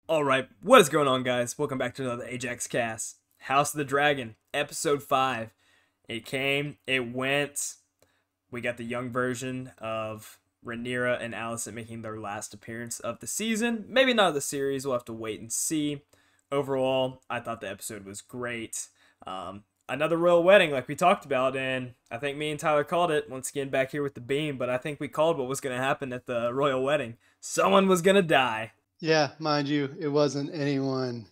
Alright, what is going on, guys? Welcome back to another AJAXCAST. House of the Dragon, Episode 5. It came, it went. We got the young version of Rhaenyra and Alicent making their last appearance of the season. Maybe not of the series, we'll have to wait and see. Overall, I thought the episode was great. Another royal wedding, like we talked about, and I think me and Tyler called it, once again back here with the beam, but I think we called what was going to happen at the royal wedding. Someone was going to die. Yeah, mind you, it wasn't anyone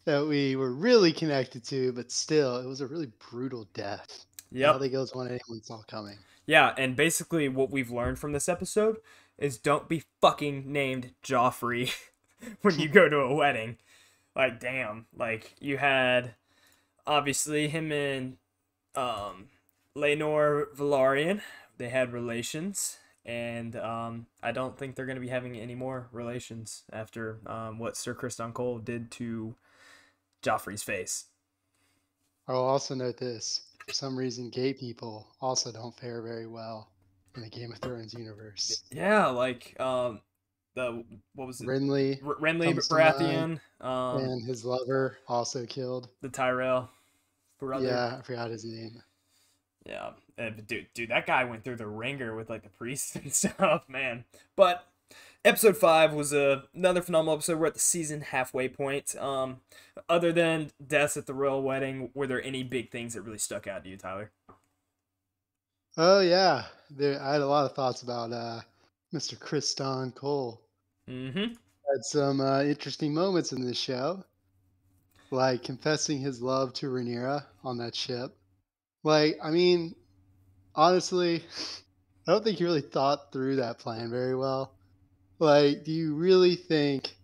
that we were really connected to, but still, it was a really brutal death. I don't Yep. think it was one anyone saw coming. Yeah, and basically what we've learned from this episode is don't be fucking named Joffrey when you go to a wedding. Like, damn. Like, you had, obviously, him and Laenor Velaryon. They had relations. And I don't think they're going to be having any more relations after what Sir Criston Cole did to Joffrey's face. I'll also note this. For some reason, gay people also don't fare very well in the Game of Thrones universe. Yeah, like the what was it? Renly comes to Baratheon, and his lover also killed. the Tyrell brother. Yeah, I forgot his name. Yeah, dude, that guy went through the ringer with like the priests and stuff, man. But episode 5 was another phenomenal episode. We're at the season halfway point. Other than deaths at the royal wedding, were there any big things that really stuck out to you, Tyler? Oh, yeah. I had a lot of thoughts about Mr. Criston Cole. Mm-hmm. Had some interesting moments in this show, like confessing his love to Rhaenyra on that ship. Like, I mean, honestly, I don't think he really thought through that plan very well. Like, do you really think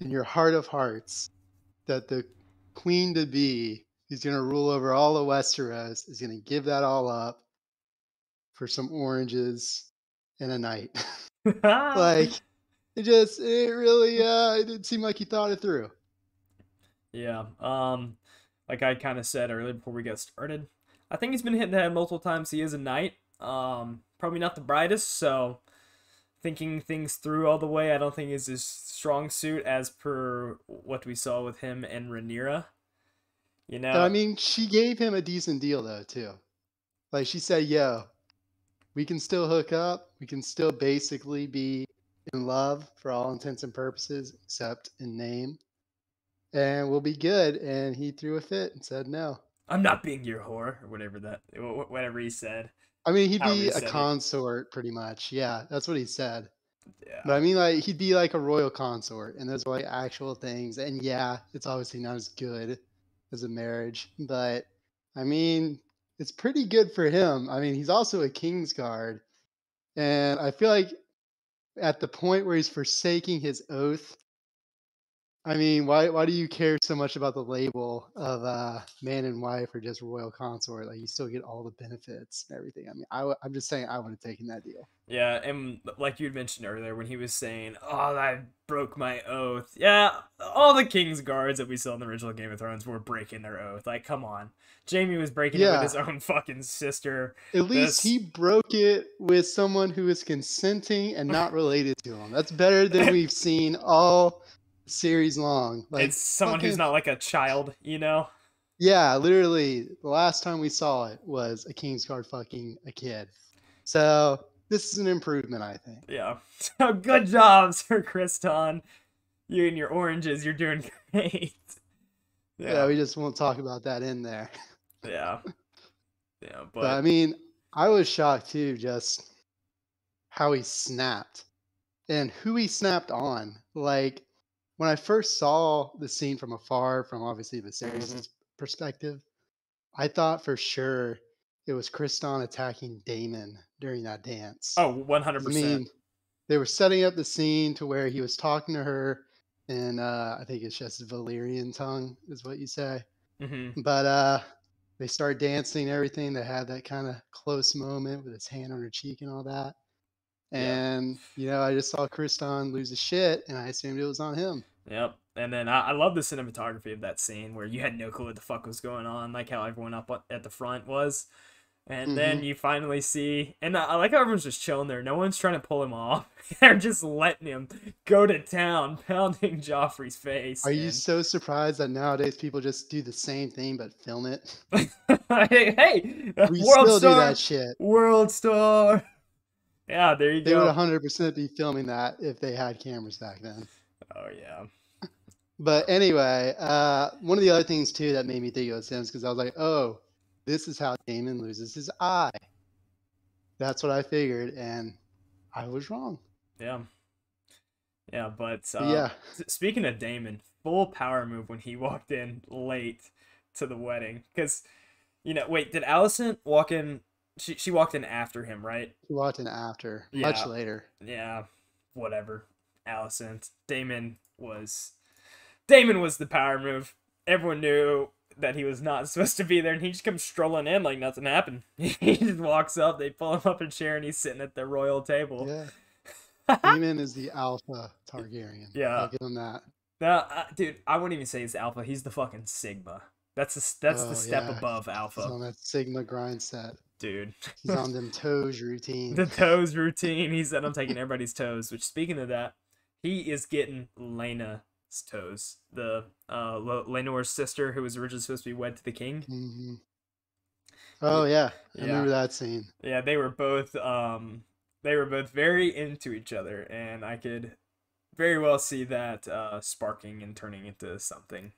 in your heart of hearts that the queen to be, who's going to rule over all of Westeros, is going to give that all up for some oranges and a night? Like, it didn't seem like he thought it through. Yeah. Like I kind of said earlier before we got started, I think he's been hit in the head multiple times. He is a knight. Probably not the brightest, so thinking things through all the way, I don't think is his strong suit as per what we saw with him and Rhaenyra. You know? But I mean, she gave him a decent deal though, too. Like, she said, yo, we can still hook up. We can still basically be in love for all intents and purposes, except in name. And we'll be good. And he threw a fit and said no. I'm not being your whore, or whatever he said. I mean, he'd However be he a said it. consort, pretty much. Yeah, that's what he said. Yeah. But I mean, like, he'd be like a royal consort, and those are like actual things. And yeah, it's obviously not as good as a marriage, but I mean, it's pretty good for him. I mean, he's also a Kingsguard, and I feel like at the point where he's forsaking his oath, I mean, why do you care so much about the label of man and wife or just royal consort? Like, you still get all the benefits and everything. I mean, I'm just saying I would have taken that deal. Yeah, and like you had mentioned earlier when he was saying, "Oh, I broke my oath." Yeah, all the King's guards that we saw in the original Game of Thrones were breaking their oath. Like, come on. Jaime was breaking it with Yeah, his own fucking sister. at least This he broke it with someone who is consenting and not related to him. That's better than we've seen all series long. Like, it's someone who's fucking, not like a child, you know? yeah, literally, the last time we saw it was a Kingsguard fucking a kid. So this is an improvement, I think. Yeah. So good job, Sir Criston. You and your oranges, you're doing great. Yeah, Yeah. we just won't talk about that in there. Yeah. Yeah, But I but mean, I was shocked too, just how he snapped and who he snapped on. Like, when I first saw the scene from afar, from obviously the series' perspective, I thought for sure it was Kriston attacking Damon during that dance. oh, 'Cause, I 100%. mean, they were setting up the scene to where he was talking to her, and I think it's just Valyrian tongue, is what you say. Mm-hmm. But they start dancing and everything. They had that kind of close moment with his hand on her cheek and all that. Yeah. And, I just saw Kriston lose his shit, and I assumed it was on him. Yep. And then I love the cinematography of that scene where you had no clue what the fuck was going on, like how everyone up at the front was. And Mm-hmm. then you finally see, and I like how everyone's just chilling there. No one's trying to pull him off. They're just letting him go to town, pounding Joffrey's face. Are you And so surprised that nowadays people just do the same thing but film it? hey, We world still do that star, shit. world star. Yeah, there you They would go. 100% be filming that if they had cameras back then. Oh yeah, But anyway, one of the other things too that made me think of Sims because I was like, oh, this is how Damon loses his eye. That's what I figured, and I was wrong. yeah, yeah. But But yeah, speaking of Damon, full power move when he walked in late to the wedding. Because wait, did Allison walk in? She walked in after him, right? he walked in after, much Yeah, later. yeah. Whatever. Allison. Damon was the power move. Everyone knew that he was not supposed to be there, and he just comes strolling in like nothing happened. He just walks up, they pull him up a chair, and he's sitting at the royal table. Yeah, Damon is the alpha Targaryen. I'll Yeah. give him that. Now, dude, I wouldn't even say he's alpha. He's the fucking Sigma. That's the Oh step yeah, above he's alpha, on that Sigma grind set. dude. He's on them toes The routine. toes routine. He said, "I'm taking everybody's toes." Which, speaking of that, he is getting Lena's toes. The Lenore's sister, who was originally supposed to be wed to the king. Hmm. Oh yeah, I Yeah, remember that scene. yeah. They were both very into each other, and I could very well see that sparking and turning into something.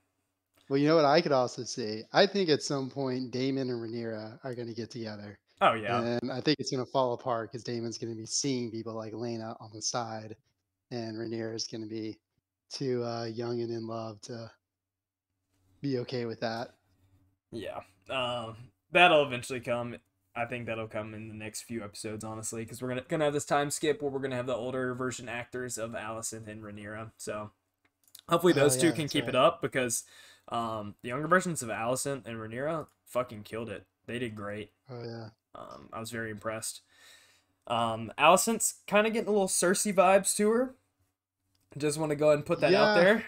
Well, you know what I could also see? I think at some point Damon and Rhaenyra are going to get together. Oh yeah, And I think it's going to fall apart because Damon's going to be seeing people like Lena on the side, and Rhaenyra is going to be too young and in love to be okay with that. yeah. That'll eventually come. I think that'll come in the next few episodes, honestly, because we're gonna have this time skip where we're gonna have the older version actors of Alicent and Rhaenyra. So hopefully Oh those two yeah, can that's keep it right. up because the younger versions of Alicent and Rhaenyra fucking killed it. They did great. Oh yeah. I was very impressed. Alicent's kind of getting a little Cersei vibes to her. Just want to go ahead and put that out Yeah, there.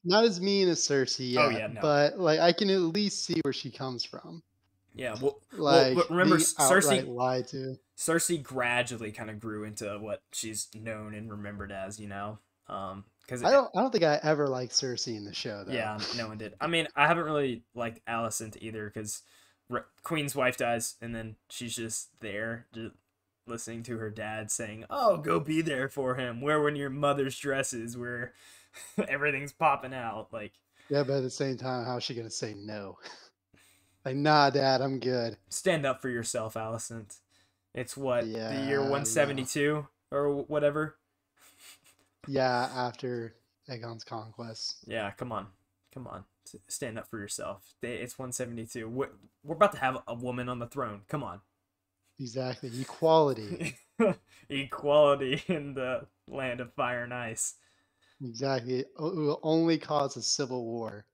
not as mean as Cersei Oh yeah, yet, no, but like I can at least see where she comes from. yeah. Well, Like remember being outright Cersei. lied to. Cersei gradually kind of grew into what she's known and remembered as, because I don't think I ever liked Cersei in the show though. yeah, no one did. I mean, I haven't really liked Alicent either because Queen's wife dies and then she's just there, just listening to her dad saying, "Oh, go be there for him. Wear one of your mother's dresses where everything's popping out." Like, Yeah, but at the same time, how's she gonna say no? Like, nah, Dad, I'm good. stand up for yourself, Alicent. It's what, the year Yeah, I don't know. 172 or whatever. Yeah, after Aegon's conquest. Yeah, come on. Come on. Stand up for yourself. It's 172. We're about to have a woman on the throne. Come on. Exactly. Equality. Equality in the land of fire and ice. Exactly. It will only cause a civil war.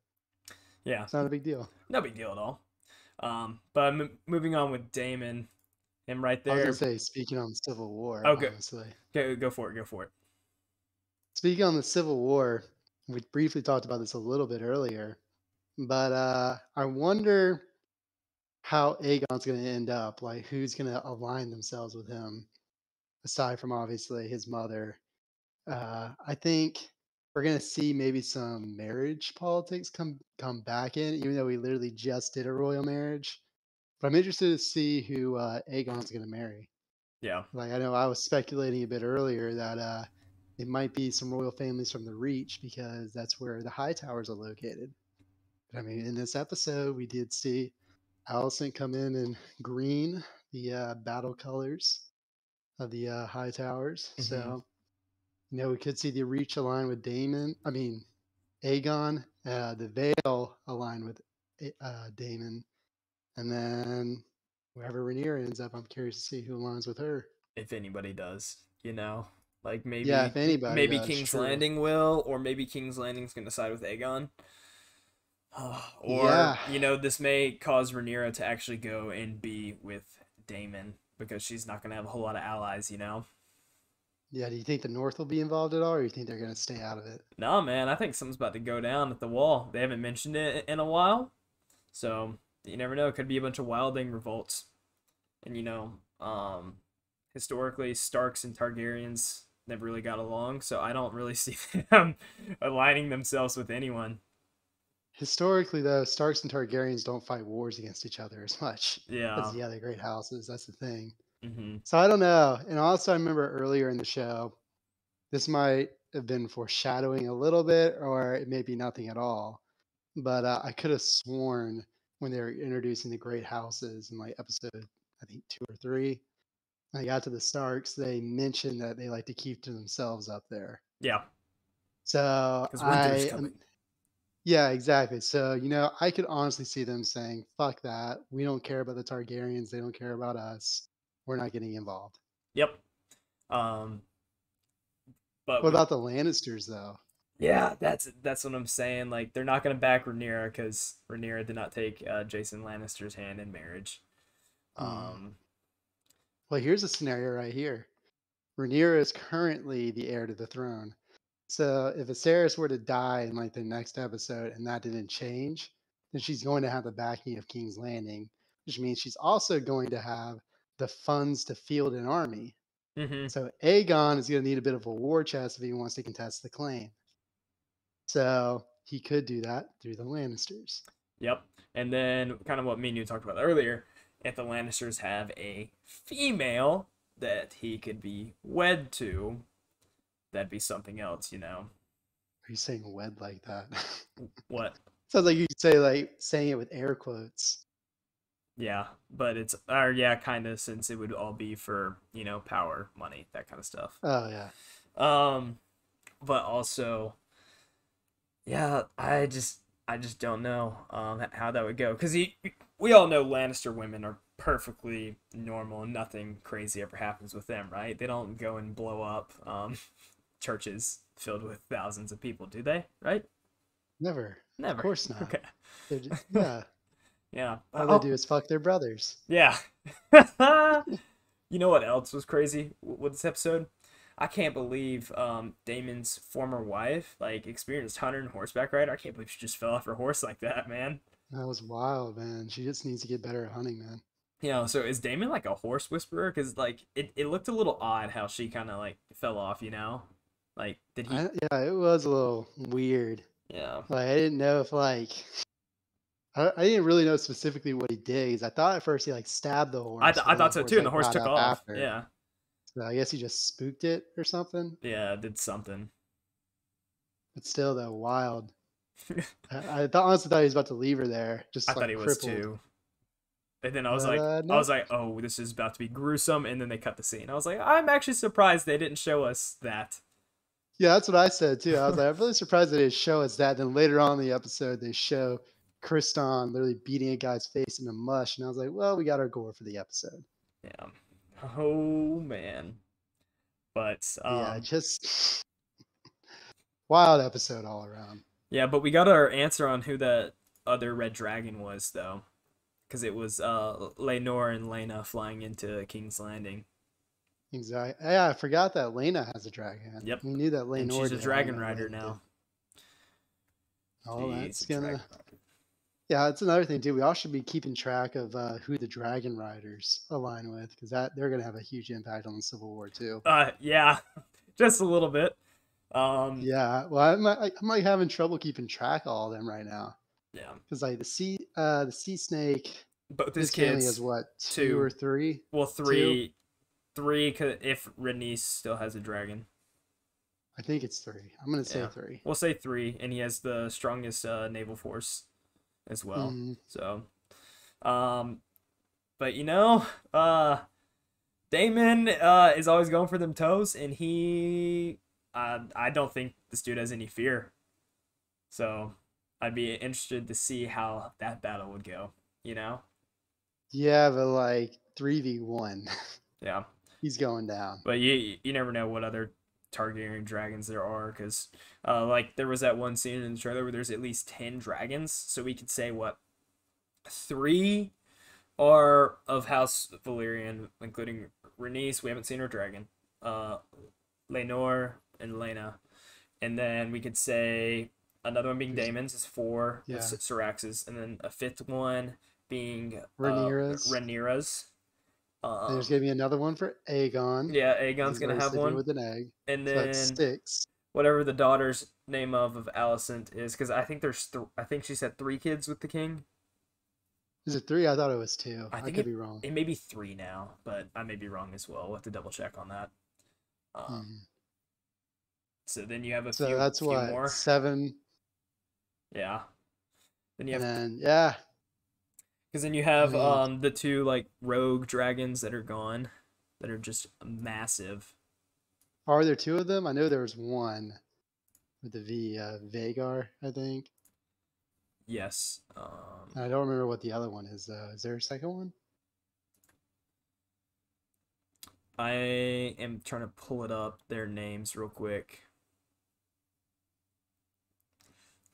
Yeah, It's not a big deal. no big deal at all. But moving on with Damon, him right I was gonna there. say, speaking on the Civil War, Oh, honestly. go for it. Go for it. Speaking on the Civil War, we briefly talked about this a little bit earlier, but I wonder how Aegon's gonna end up. Like, who's gonna align themselves with him, aside from obviously his mother. I think we're gonna see maybe some marriage politics come back in, even though we literally just did a royal marriage. But I'm interested to see who Aegon's gonna marry. Yeah. Like I know I was speculating a bit earlier that it might be some royal families from the Reach because that's where the High Towers are located. But I mean, in this episode, we did see Alicent come in green, the battle colors of the High Towers. Hmm. So we could see the Reach align with Damon. I mean, Aegon. The Vale align with Damon, and then wherever Rhaenyra ends up, I'm curious to see who aligns with her. If anybody does, like Yeah, if maybe anybody maybe does, King's true. Landing will, or maybe King's Landing's gonna side with Aegon. Or, Yeah, this may cause Rhaenyra to actually go and be with Damon because she's not gonna have a whole lot of allies. yeah. Do you think the North will be involved at all, or do you think they're going to stay out of it? No, man, I think something's about to go down at the wall. They haven't mentioned it in a while, so you never know. It could be a bunch of wilding revolts. and historically Starks and Targaryens never really got along, so I don't really see them aligning themselves with anyone. Historically, though, Starks and Targaryens don't fight wars against each other as much as Yeah. the other great houses. That's the thing. Hmm. So I don't know. And also, I remember earlier in the show, this might have been foreshadowing a little bit, or it may be nothing at all. But I could have sworn when they were introducing the great houses in like episode, I think 2 or 3, when they got to the Starks, they mentioned that they like to keep to themselves up there. Yeah, So because winter's coming. yeah, exactly. So, I could honestly see them saying, fuck that. We don't care about the Targaryens. They don't care about us. We're not getting involved. Yep. Um, but What with about the Lannisters, though? Yeah, that's what I'm saying. Like they're not gonna back Rhaenyra because Rhaenyra did not take Jason Lannister's hand in marriage. Hmm. Um, Well, here's a scenario right here. Rhaenyra is currently the heir to the throne. So if Viserys were to die in like the next episode and that didn't change, then she's going to have the backing of King's Landing, which means she's also going to have the funds to field an army. hmm. So Aegon is going to need a bit of a war chest if he wants to contest the claim. So he could do that through the Lannisters. Yep. And then kind of what me and you talked about earlier, if the Lannisters have a female that he could be wed to, that'd be something else. Are you saying wed like that? What? Sounds like you could say like saying it with air quotes. Yeah, but it's or yeah, kind of since it would all be for, power, money, that kind of stuff. Oh yeah. Um, but also yeah, I just don't know how that would go because we all know Lannister women are perfectly normal and nothing crazy ever happens with them, right? They don't go and blow up churches filled with thousands of people, do they? Right? Never. Of Never. course not. Okay. Yeah. Yeah. All they do is fuck their brothers. Yeah. You know what else was crazy with this episode? I can't believe Damon's former wife, like experienced hunter and horseback rider. I can't believe she just fell off her horse like that, man. That was wild, man. She just needs to get better at hunting, man. So is Damon like a horse whisperer? Because like it looked a little odd how she kind of like fell off. Like did he? Yeah, it was a little weird. Yeah. Like I didn't know if I didn't really know specifically what he did. 'Cause I thought at first he like stabbed the horse, I but then thought the so horse too, and the like horse got took up off. after. Yeah. So I guess he just spooked it or something. Yeah, did something. But still, though, wild. Honestly thought he was about to leave her there, I just thought like he was crippled. too. And then But I no. was like, oh, this is about to be gruesome. And then they cut the scene. I was like, I'm actually surprised they didn't show us that. Yeah, that's what I said too. I was like, I'm really surprised they didn't show us that. Then later on in the episode, they show Kriston literally beating a guy's face into mush, and I was like, well, we got our gore for the episode. Yeah. Oh man. But But yeah, just wild episode all around. yeah, but we got our answer on who that other red dragon was though, because it was Laenor and Lena flying into King's Landing. Exactly. Yeah, I forgot that Lena has a dragon. Yep. We knew that And Laenor she's a did. I didn't dragon know rider Lena did. now. Oh, She's that's a dragon gonna. rider. Yeah, that's another thing too. We all should be keeping track of who the dragon riders align with, because they're gonna have a huge impact on the Civil War too. Yeah, just a little bit. Yeah, well, I'm like having trouble keeping track of all of them right now, Yeah. because like the sea snake, Both his his family has kids, what, two two. or three? Well, Two? three. If Rhaenys still has a dragon. I think it's three. I'm gonna say Yeah, three. we'll say three, and he has the strongest naval force as well. Mm, So, um, but Damon is always going for them toes, and I don't think this dude has any fear. So, I'd be interested to see how that battle would go. yeah, but like 3v1, Yeah. he's going down. But you never know what other Targaryen dragons there are, because like there was that one scene in the trailer where there's at least 10 dragons, so we could say what 3 are of House Valyrian, including Rhaenys. We haven't seen her dragon. Laenor and Lena, and then we could say another one being Daemon's is 4 of Yeah, Syrax's, and then a fifth one being Rhaenyra's. Rhaenyra's. There's Um, gonna be another one for Aegon. yeah, 'Cause Aegon's he's gonna already have sleeping one, with an egg. and So that's then 6. whatever the daughter's name of Alicent is, because I think I think she said 3 kids with the king. Is it 3? I thought it was 2. I I think could be wrong. it may be 3 now, but I may be wrong as well. We'll have to double check on that. Um, Mhm. so then you have a So few that's what, more. 7, Yeah. Then you and have then yeah. because then you I have mean, the 2 like rogue dragons that are gone, that are just massive. are there 2 of them? I know there was one with the V, Vagar, I think. Yes. I don't remember what the other one is though. Is there a second one? I am trying to pull it up their names real quick.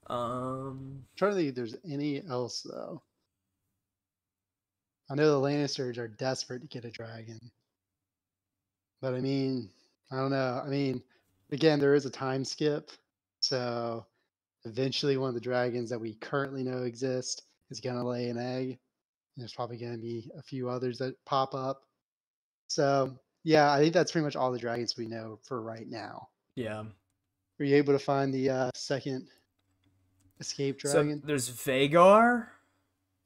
I'm trying to think if there's any else though. I know the Lannisters are desperate to get a dragon, but I mean, I don't know. I mean, again, there is a time skip, so eventually one of the dragons that we currently know exist is gonna lay an egg. There's probably gonna be a few others that pop up. So yeah, I think that's pretty much all the dragons we know for right now. Yeah. Were you able to find the second escape So dragon? there's Vagar.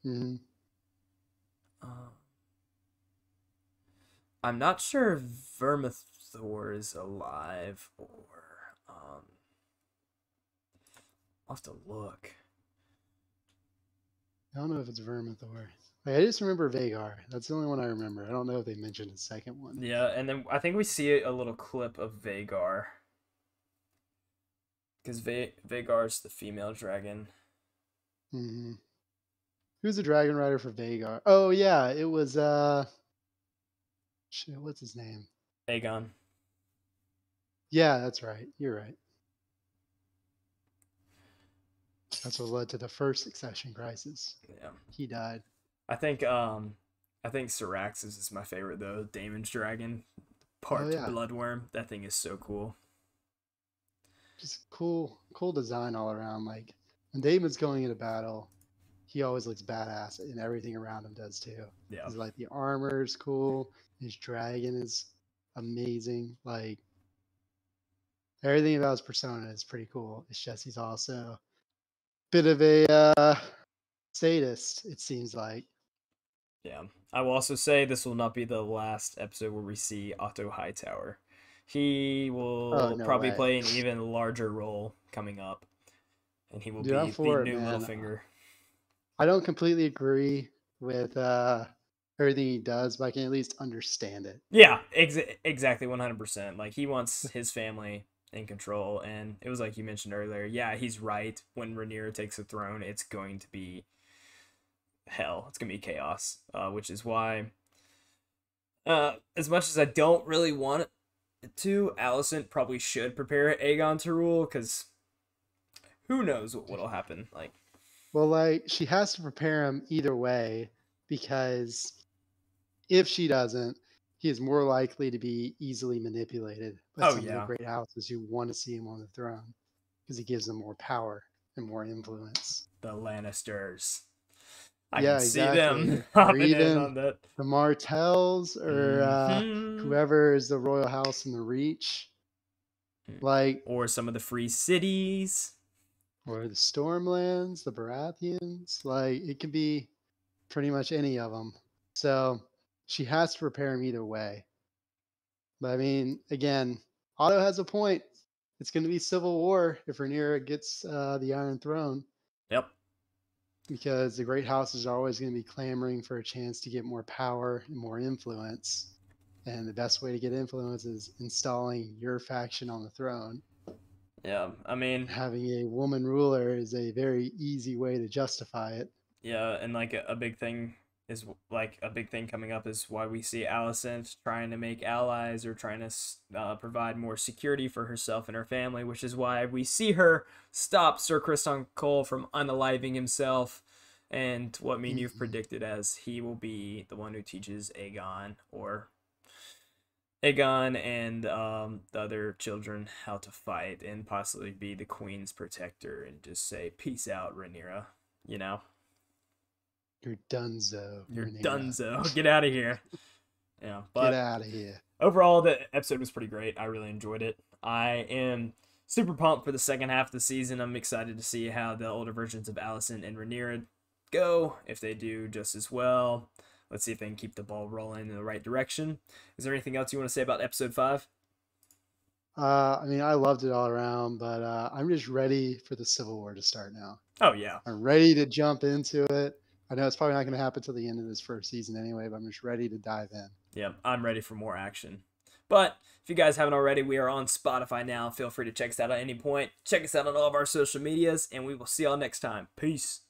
Hmm. Uh, I'm not sure if Vermithor is alive or I'll have to look. I don't know if it's Vermithor. Like, I just remember Vagar. That's the only one I remember. I don't know if they mentioned a second one. Yeah, and then I think we see a little clip of Vagar. Because Vagar's the female dragon. Hmm. Who's the dragon rider for Vagar? Oh yeah, it was shit, what's his name? Aegon. Yeah, that's right. You're right. That's what led to the first succession crisis. Yeah. He died. I think Syraxis is my favorite though. Daemon's dragon, Oh part yeah. bloodworm. That thing is so cool. Just cool design all around. Like when Damon's going into battle, he always looks badass, and everything around him does too. Yeah. He's like the armor is cool. His dragon is amazing. Like everything about his persona is pretty cool. It's just he's also a bit of a sadist. It seems like. Yeah. I will also say this will not be the last episode where we see Otto Hightower. He Oh will no probably way, play an even larger role coming up, and he will dude! I'm be the for it, new man. Littlefinger. I don't completely agree with everything he does, but I can at least understand it. Yeah, exactly 100%. Like he wants his family in control, and it was like you mentioned earlier. Yeah, he's right. When Rhaenyra takes the throne, it's going to be hell. It's gonna be chaos. Which is why, as much as I don't really want it to, Alicent probably should prepare Aegon to rule, because who knows what'll happen. Like, Well, like she has to prepare him either way because if she doesn't, he is more likely to be easily manipulated by oh some of the yeah, great houses who want to see him on the throne because he gives them more power and more influence. the Lannisters. I can Yeah, see them exactly. Or hopping in even on that. the Martells or Hmm. whoever is the royal house in the Reach, like, Or some of the free cities. or the Stormlands, the Baratheons. Like, it can be pretty much any of them. So she has to prepare him either way. But I mean, again, Otto has a point. It's going to be civil war if Rhaenyra gets the Iron Throne, Yep. because the great houses are always going to be clamoring for a chance to get more power and more influence. And the best way to get influence is installing your faction on the throne. Yeah. I mean, Having a woman ruler is a very easy way to justify it. yeah, and like a big thing is like a big thing coming up is why we see Alicent trying to make allies or trying to provide more security for herself and her family, which is why we see her stop Sir Criston Cole from unaliving himself, and what me and you've Mhm. predicted as he will be the one who teaches Aegon and the other children how to fight, and possibly be the queen's protector and just say peace out, Rhaenyra. You know. You're donezo, You're Rhaenyra. donezo. Get out of here. Yeah, Get but out of here. overall, the episode was pretty great. I really enjoyed it. I am super pumped for the second half of the season. I'm excited to see how the older versions of Allison and Rhaenyra go, if they do just as well. Let's see if they can keep the ball rolling in the right direction. Is there anything else you want to say about episode 5? I mean, I loved it all around, but I'm just ready for the Civil War to start now. Oh, yeah. I'm ready to jump into it. I know it's probably not going to happen till the end of this first season anyway, but I'm just ready to dive in. Yeah, I'm ready for more action. But if you guys haven't already, we are on Spotify now. Feel free to check us out at any point. Check us out on all of our social medias, and we will see y'all next time. Peace.